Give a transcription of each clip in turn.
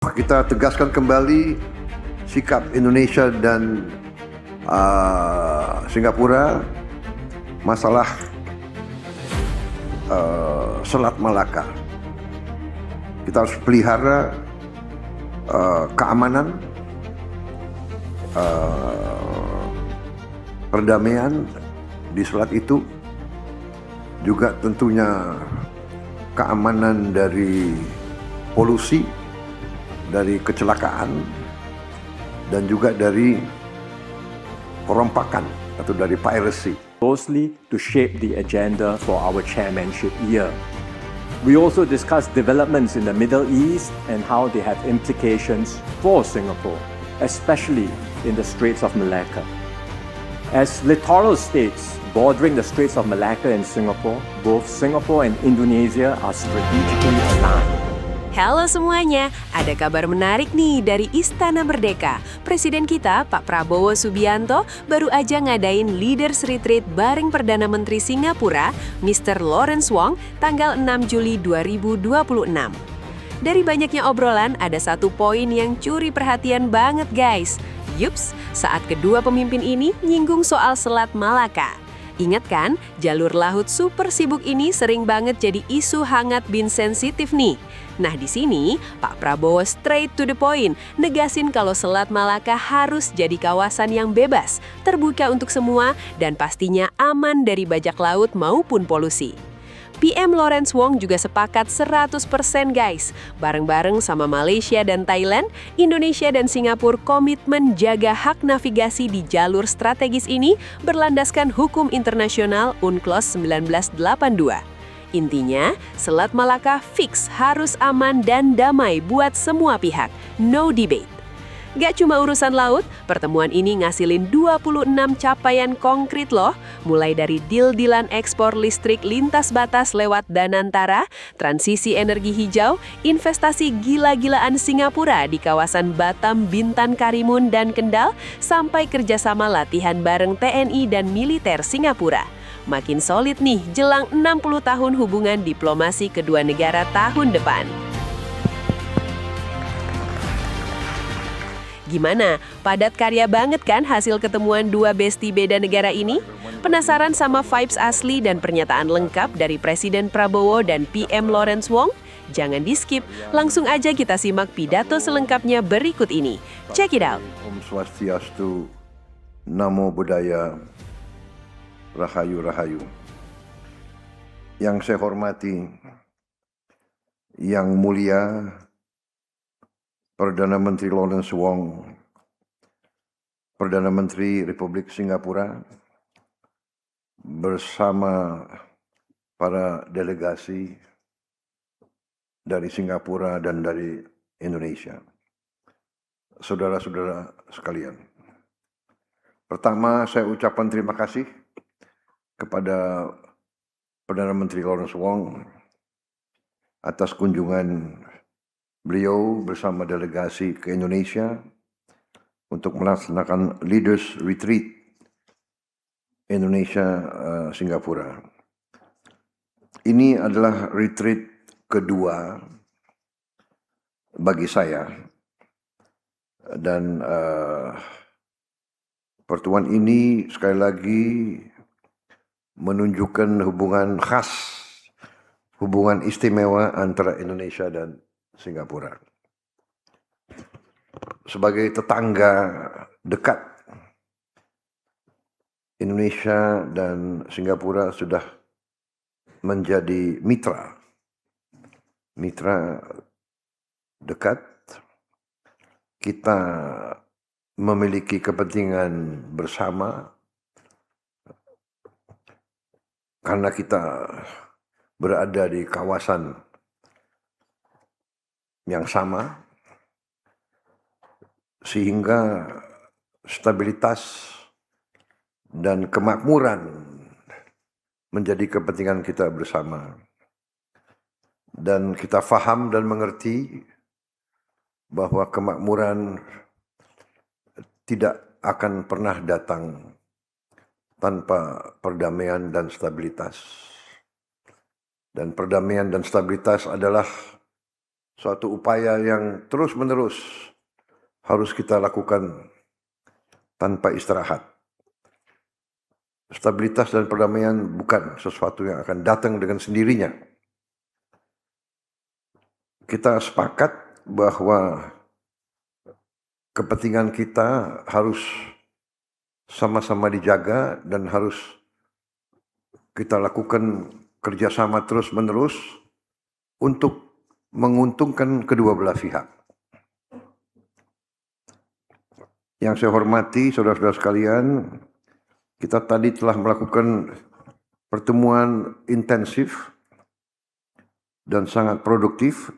Kita tegaskan kembali sikap Indonesia dan Singapura masalah Selat Malaka. Kita harus pelihara keamanan, perdamaian di selat itu, juga tentunya keamanan dari polusi, dari kecelakaan, dan juga dari perompakan atau dari piracy. Closely to shape the agenda for our chairmanship year. We also discussed developments in the Middle East and how they have implications for Singapore, especially in the Straits of Malacca. As littoral states bordering the Straits of Malacca and Singapore, both Singapore and Indonesia are strategically aligned. Halo semuanya, ada kabar menarik nih dari Istana Merdeka. Presiden kita, Pak Prabowo Subianto, baru aja ngadain Leaders Retreat bareng Perdana Menteri Singapura, Mr. Lawrence Wong, tanggal 6 Juli 2026. Dari banyaknya obrolan, ada satu poin yang curi perhatian banget guys. Yups, saat kedua pemimpin ini nyinggung soal Selat Malaka. Ingat kan, jalur laut super sibuk ini sering banget jadi isu hangat bin sensitif nih. Nah di sini, Pak Prabowo straight to the point, negasin kalau Selat Malaka harus jadi kawasan yang bebas, terbuka untuk semua, dan pastinya aman dari bajak laut maupun polusi. PM Lawrence Wong juga sepakat 100% guys. Bareng-bareng sama Malaysia dan Thailand, Indonesia dan Singapura komitmen jaga hak navigasi di jalur strategis ini berlandaskan hukum internasional UNCLOS 1982. Intinya, Selat Malaka fix harus aman dan damai buat semua pihak. No debate. Gak cuma urusan laut, pertemuan ini ngasilin 26 capaian konkret loh, mulai dari deal-dealan ekspor listrik lintas batas lewat Danantara, transisi energi hijau, investasi gila-gilaan Singapura di kawasan Batam, Bintan, Karimun, dan Kendal, sampai kerjasama latihan bareng TNI dan militer Singapura. Makin solid nih jelang 60 tahun hubungan diplomasi kedua negara tahun depan. Gimana? Padat karya banget kan hasil ketemuan dua besti beda negara ini? Penasaran sama vibes asli dan pernyataan lengkap dari Presiden Prabowo dan PM Lawrence Wong? Jangan di-skip, langsung aja kita simak pidato selengkapnya berikut ini. Check it out. Om Swastiastu, Namo Buddhaya, Rahayu Rahayu. Yang saya hormati, Yang Mulia Perdana Menteri Lawrence Wong, Perdana Menteri Republik Singapura, bersama para delegasi dari Singapura dan dari Indonesia. Saudara-saudara sekalian, pertama saya ucapkan terima kasih kepada Perdana Menteri Lawrence Wong atas kunjungan beliau bersama delegasi ke Indonesia untuk melaksanakan Leaders Retreat Indonesia-Singapura. Ini adalah retreat kedua bagi saya, dan pertemuan ini sekali lagi menunjukkan hubungan khas, hubungan istimewa antara Indonesia dan Singapura. Sebagai tetangga dekat, Indonesia dan Singapura sudah menjadi mitra dekat. Kita memiliki kepentingan bersama karena kita berada di kawasan yang sama, sehingga stabilitas dan kemakmuran menjadi kepentingan kita bersama. Dan kita faham dan mengerti bahwa kemakmuran tidak akan pernah datang tanpa perdamaian dan stabilitas. Dan perdamaian dan stabilitas adalah suatu upaya yang terus-menerus harus kita lakukan tanpa istirahat. Stabilitas dan perdamaian bukan sesuatu yang akan datang dengan sendirinya. Kita sepakat bahwa kepentingan kita harus sama-sama dijaga dan harus kita lakukan kerjasama terus-menerus untuk menguntungkan kedua belah pihak. Yang saya hormati, saudara-saudara sekalian, kita tadi telah melakukan pertemuan intensif dan sangat produktif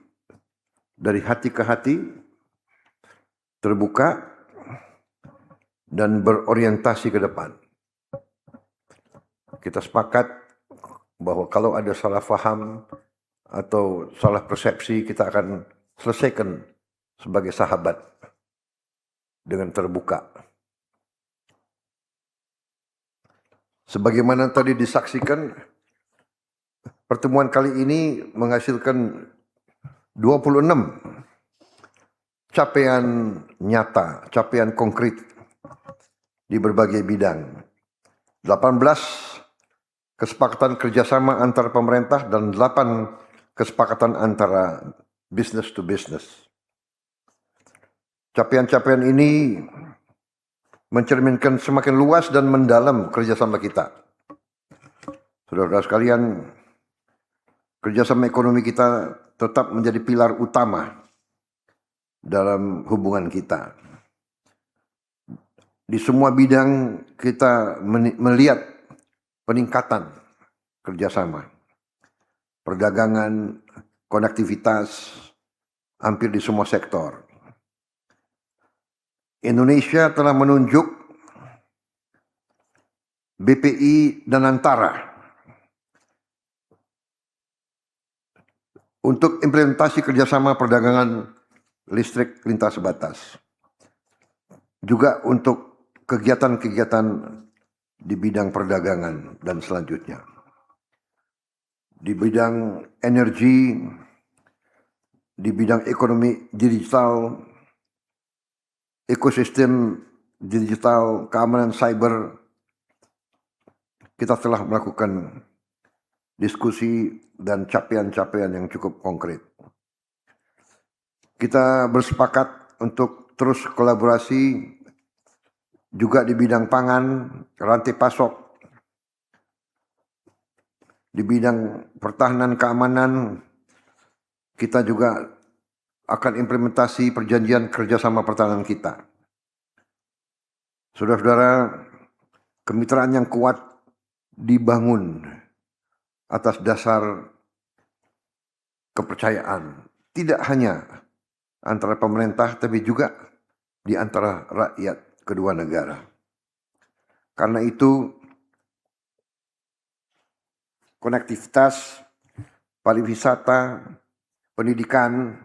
dari hati ke hati, terbuka, dan berorientasi ke depan. Kita sepakat bahwa kalau ada salah faham atau salah persepsi, kita akan selesaikan sebagai sahabat dengan terbuka. Sebagaimana tadi disaksikan, pertemuan kali ini menghasilkan 26 capaian nyata, capaian konkret di berbagai bidang. 18 kesepakatan kerjasama antara pemerintah dan 8 kesepakatan antara business to business. Capaian-capaian ini mencerminkan semakin luas dan mendalam kerjasama kita. Saudara-saudara sekalian, kerjasama ekonomi kita tetap menjadi pilar utama dalam hubungan kita. Di semua bidang kita melihat peningkatan kerjasama. Perdagangan, konektivitas, hampir di semua sektor. Indonesia telah menunjuk BPI dan Antara untuk implementasi kerjasama perdagangan listrik lintas batas. Juga untuk kegiatan-kegiatan di bidang perdagangan dan selanjutnya. Di bidang energi, di bidang ekonomi digital, ekosistem digital, keamanan cyber, kita telah melakukan diskusi dan capaian-capaian yang cukup konkret. Kita bersepakat untuk terus kolaborasi juga di bidang pangan, rantai pasok, di bidang pertahanan keamanan. Kita juga akan implementasi perjanjian kerjasama pertahanan kita. Saudara-saudara, kemitraan yang kuat dibangun atas dasar kepercayaan, tidak hanya antara pemerintah, tapi juga di antara rakyat kedua negara. Karena itu, konektivitas, pariwisata, pendidikan,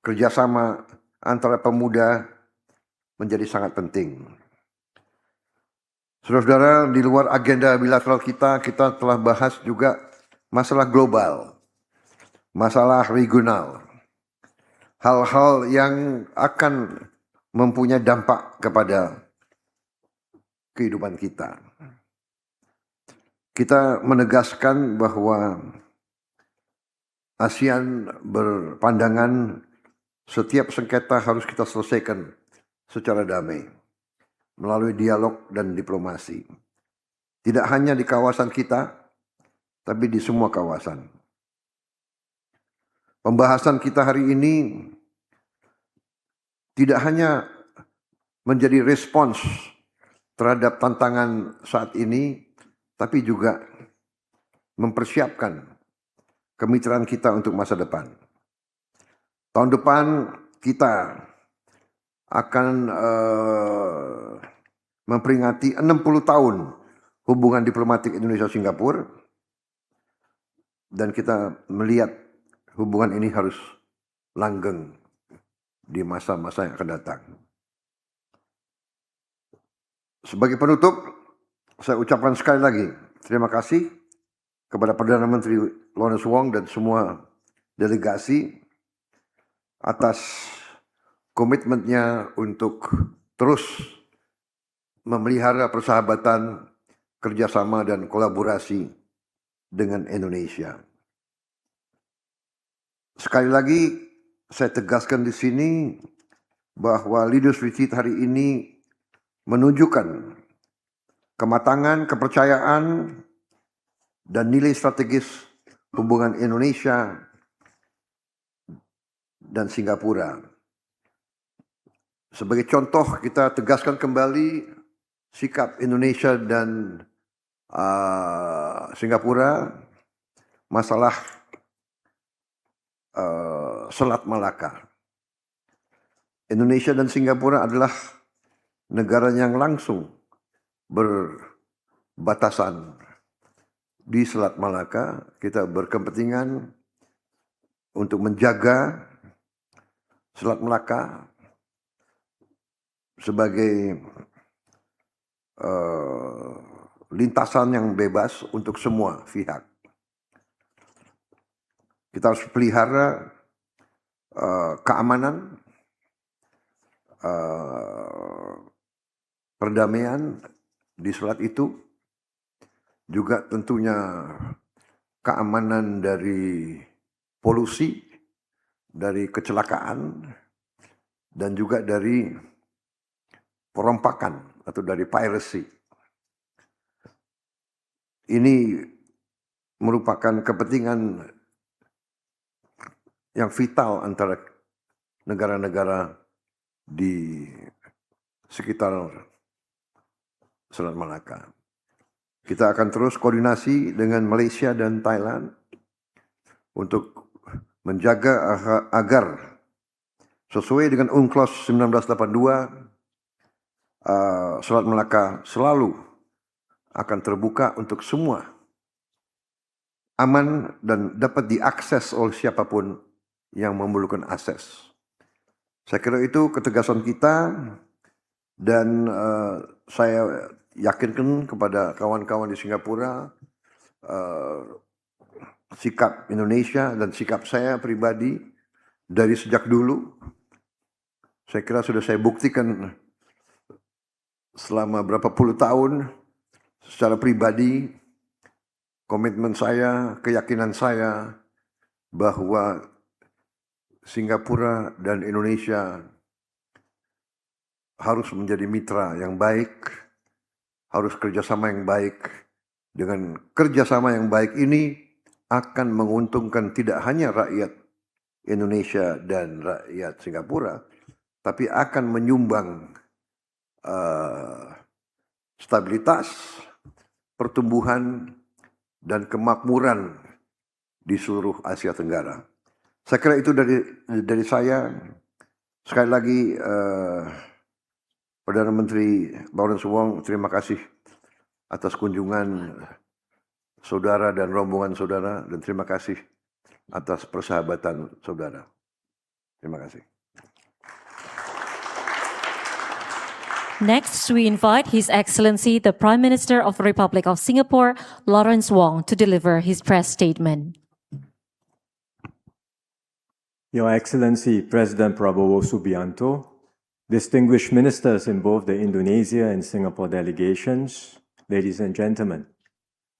kerjasama antara pemuda menjadi sangat penting. Saudara-saudara, di luar agenda bilateral kita telah bahas juga masalah global, masalah regional, hal-hal yang akan mempunyai dampak kepada kehidupan kita. Kita menegaskan bahwa ASEAN berpandangan setiap sengketa harus kita selesaikan secara damai, melalui dialog dan diplomasi. Tidak hanya di kawasan kita, tapi di semua kawasan. Pembahasan kita hari ini tidak hanya menjadi respons terhadap tantangan saat ini, tapi juga mempersiapkan kemitraan kita untuk masa depan. Tahun depan kita akan memperingati 60 tahun hubungan diplomatik Indonesia-Singapura, dan kita melihat hubungan ini harus langgeng di masa-masa yang akan datang. Sebagai penutup, saya ucapkan sekali lagi terima kasih kepada Perdana Menteri Lawrence Wong dan semua delegasi atas komitmennya untuk terus memelihara persahabatan, kerjasama, dan kolaborasi dengan Indonesia. Sekali lagi, saya tegaskan di sini bahwa Leaders Retreat hari ini menunjukkan kematangan, kepercayaan, dan nilai strategis hubungan Indonesia dan Singapura. Sebagai contoh, kita tegaskan kembali sikap Indonesia dan Singapura masalah Selat Malaka. Indonesia dan Singapura adalah negara yang langsung berbatasan di Selat Malaka. Kita berkepentingan untuk menjaga Selat Malaka sebagai lintasan yang bebas untuk semua pihak. Kita harus pelihara keamanan, perdamaian di selat itu, juga tentunya keamanan dari polusi, dari kecelakaan, dan juga dari perompakan atau dari piracy. Ini merupakan kepentingan yang vital antara negara-negara di sekitar Selat Malaka. Kita akan terus koordinasi dengan Malaysia dan Thailand untuk menjaga agar sesuai dengan UNCLOS 1982, Selat Malaka selalu akan terbuka untuk semua, aman dan dapat diakses oleh siapapun yang memerlukan akses. Saya kira itu ketegasan kita, dan saya yakinkan kepada kawan-kawan di Singapura, sikap Indonesia dan sikap saya pribadi dari sejak dulu, saya kira sudah saya buktikan selama berapa puluh tahun secara pribadi, komitmen saya, keyakinan saya bahwa Singapura dan Indonesia harus menjadi mitra yang baik, harus kerjasama yang baik. Dengan kerjasama yang baik ini akan menguntungkan tidak hanya rakyat Indonesia dan rakyat Singapura, tapi akan menyumbang stabilitas, pertumbuhan, dan kemakmuran di seluruh Asia Tenggara. Saya kira itu dari saya. Sekali lagi, Perdana Menteri Lawrence Wong, terima kasih atas kunjungan saudara dan rombongan saudara, dan terima kasih atas persahabatan saudara. Terima kasih. Next, we invite His Excellency the Prime Minister of the Republic of Singapore, Lawrence Wong, to deliver his press statement. Your Excellency President Prabowo Subianto, distinguished ministers in both the Indonesia and Singapore delegations, ladies and gentlemen,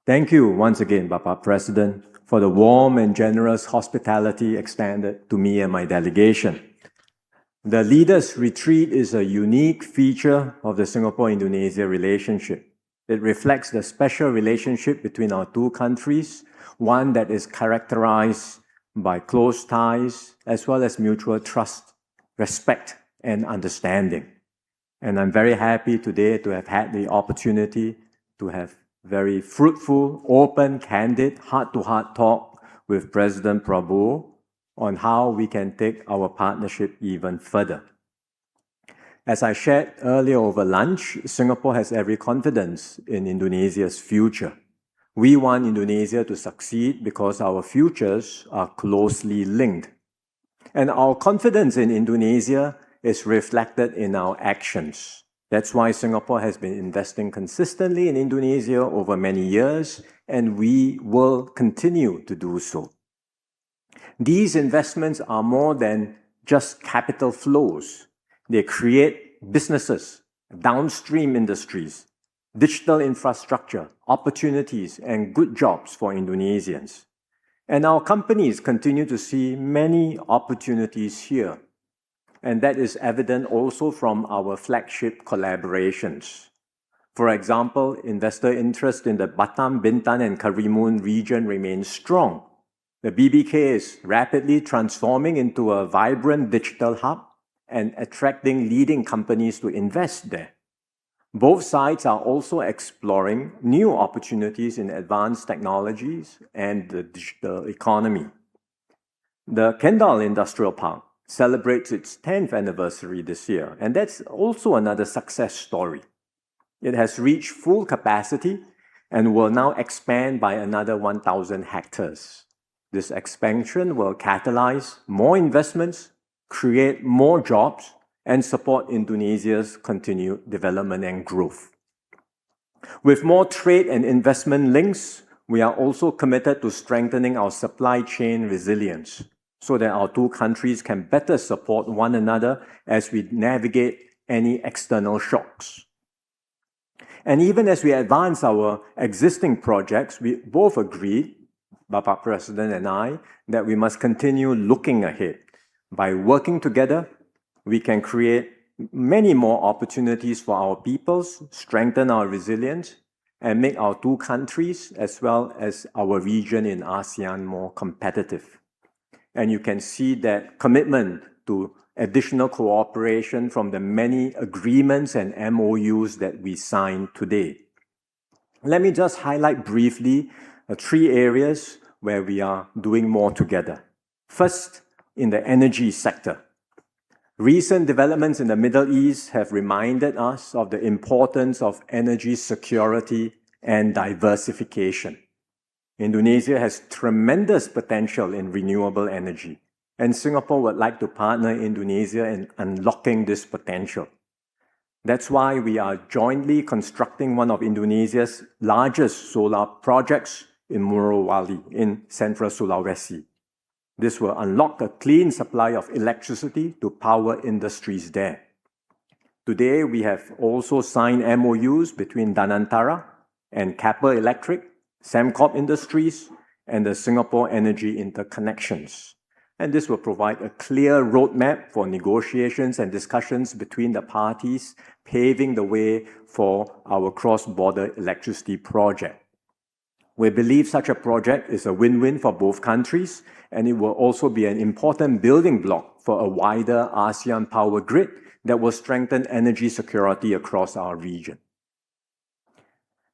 thank you once again, Bapak President, for the warm and generous hospitality extended to me and my delegation. The Leaders Retreat is a unique feature of the Singapore-Indonesia relationship. It reflects the special relationship between our two countries, one that is characterized by close ties as well as mutual trust, respect, and understanding. And I'm very happy today to have had the opportunity to have very fruitful, open, candid, heart-to-heart talk with President Prabowo on how we can take our partnership even further. As I shared earlier over lunch, Singapore has every confidence in Indonesia's future. We want Indonesia to succeed because our futures are closely linked. And our confidence in Indonesia is reflected in our actions. That's why Singapore has been investing consistently in Indonesia over many years, and we will continue to do so. These investments are more than just capital flows. They create businesses, downstream industries, digital infrastructure, opportunities, and good jobs for Indonesians. And our companies continue to see many opportunities here. And that is evident also from our flagship collaborations. For example, investor interest in the Batam, Bintan, and Karimun region remains strong. The BBK is rapidly transforming into a vibrant digital hub and attracting leading companies to invest there. Both sides are also exploring new opportunities in advanced technologies and the digital economy. The Kendal Industrial Park celebrates its 10th anniversary this year, and that's also another success story. It has reached full capacity and will now expand by another 1,000 hectares. This expansion will catalyze more investments, create more jobs, and support Indonesia's continued development and growth. With more trade and investment links, we are also committed to strengthening our supply chain resilience so that our two countries can better support one another as we navigate any external shocks. And even as we advance our existing projects, we both agreed, Bapak President and I, that we must continue looking ahead. By working together, we can create many more opportunities for our peoples, strengthen our resilience, and make our two countries, as well as our region in ASEAN, more competitive. And you can see that commitment to additional cooperation from the many agreements and MOUs that we signed today. Let me just highlight briefly 3 areas where we are doing more together. First, in the energy sector. Recent developments in the Middle East have reminded us of the importance of energy security and diversification. Indonesia has tremendous potential in renewable energy, and Singapore would like to partner Indonesia in unlocking this potential. That's why we are jointly constructing one of Indonesia's largest solar projects in Morowali in central Sulawesi. This will unlock a clean supply of electricity to power industries there. Today, we have also signed MOUs between Danantara and Keppel Electric, Sembcorp Industries, and the Singapore Energy Interconnections. And this will provide a clear roadmap for negotiations and discussions between the parties, paving the way for our cross-border electricity project. We believe such a project is a win-win for both countries, and it will also be an important building block for a wider ASEAN power grid that will strengthen energy security across our region.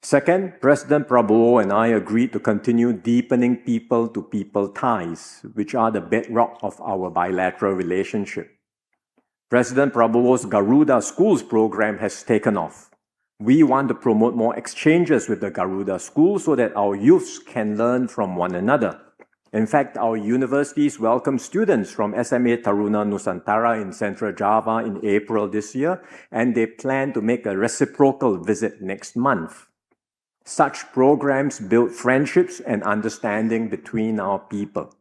Second, President Prabowo and I agreed to continue deepening people-to-people ties, which are the bedrock of our bilateral relationship. President Prabowo's Garuda Schools program has taken off. We want to promote more exchanges with the Garuda School so that our youths can learn from one another. In fact, our universities welcome students from SMA Taruna Nusantara in Central Java in April this year, and they plan to make a reciprocal visit next month. Such programs build friendships and understanding between our people.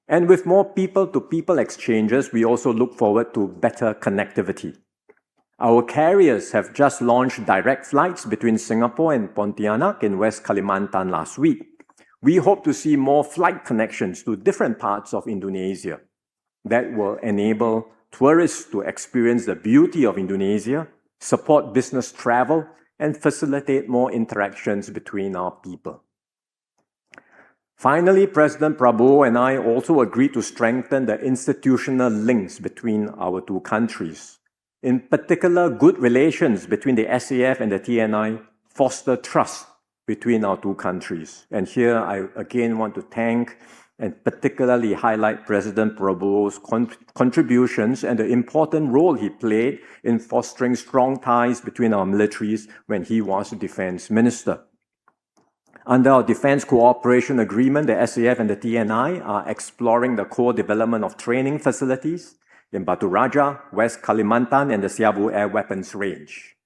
And with more people-to-people exchanges, we also look forward to better connectivity. Our carriers have just launched direct flights between Singapore and Pontianak in West Kalimantan last week. We hope to see more flight connections to different parts of Indonesia. That will enable tourists to experience the beauty of Indonesia, support business travel, and facilitate more interactions between our people. Finally, President Prabowo and I also agreed to strengthen the institutional links between our two countries. In particular, good relations between the SAF and the TNI foster trust between our two countries. And here I again want to thank and particularly highlight President Prabowo's contributions and the important role he played in fostering strong ties between our militaries when he was Defense Minister. Under our Defense Cooperation Agreement, the SAF and the TNI are exploring the co-development of training facilities in Batu Raja, West Kalimantan, and the Siabu Air Weapons Range.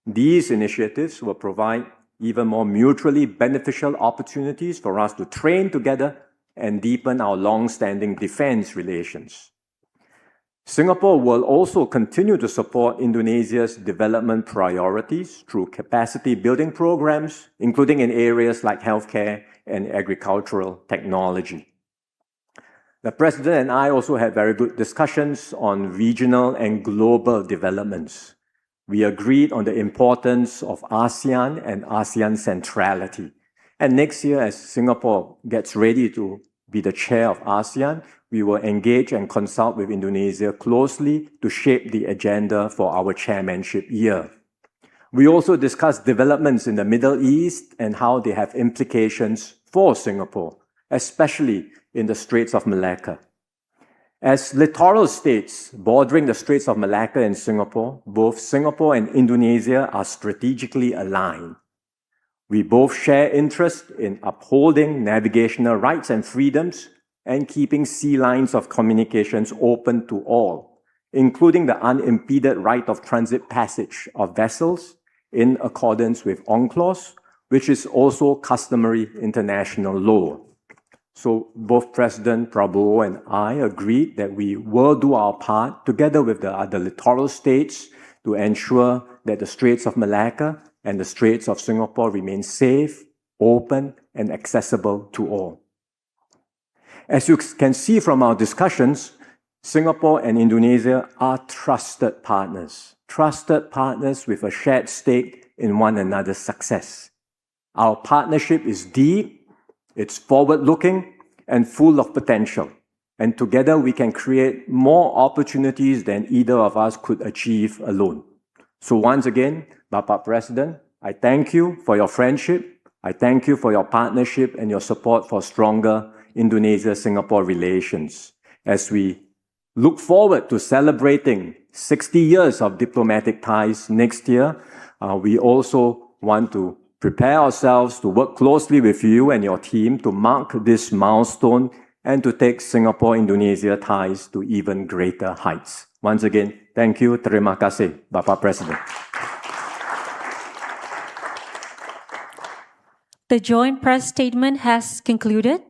These initiatives will provide even more mutually beneficial opportunities for us to train together and deepen our long-standing defense relations. Singapore will also continue to support Indonesia's development priorities through capacity building programs, including in areas like healthcare and agricultural technology. The President and I also had very good discussions on regional and global developments. We agreed on the importance of ASEAN and ASEAN centrality. And next year, as Singapore gets ready to be the chair of ASEAN, we will engage and consult with Indonesia closely to shape the agenda for our chairmanship year. We also discussed developments in the Middle East and how they have implications for Singapore, especially in the Straits of Malacca. As littoral states bordering the Straits of Malacca and Singapore, both Singapore and Indonesia are strategically aligned. We both share interest in upholding navigational rights and freedoms and keeping sea lines of communications open to all, including the unimpeded right of transit passage of vessels in accordance with UNCLOS, which is also customary international law. So both President Prabowo and I agreed that we will do our part together with the other littoral states to ensure that the Straits of Malacca and the Straits of Singapore remain safe, open, and accessible to all. As you can see from our discussions, Singapore and Indonesia are trusted partners with a shared stake in one another's success. Our partnership is deep, it's forward-looking, and full of potential. And together we can create more opportunities than either of us could achieve alone. So once again, Bapak President, I thank you for your friendship, I thank you for your partnership and your support for stronger Indonesia-Singapore relations. As we look forward to celebrating 60 years of diplomatic ties next year, we also want to prepare ourselves to work closely with you and your team to mark this milestone and to take Singapore-Indonesia ties to even greater heights. Once again, thank you. Terima kasih, Bapak President. The joint press statement has concluded.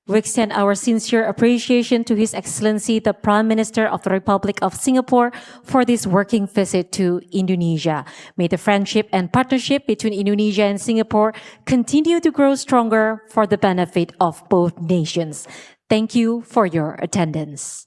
We extend our sincere appreciation to His Excellency, the Prime Minister of the Republic of Singapore, for this working visit to Indonesia. May the friendship and partnership between Indonesia and Singapore continue to grow stronger for the benefit of both nations. Thank you for your attendance.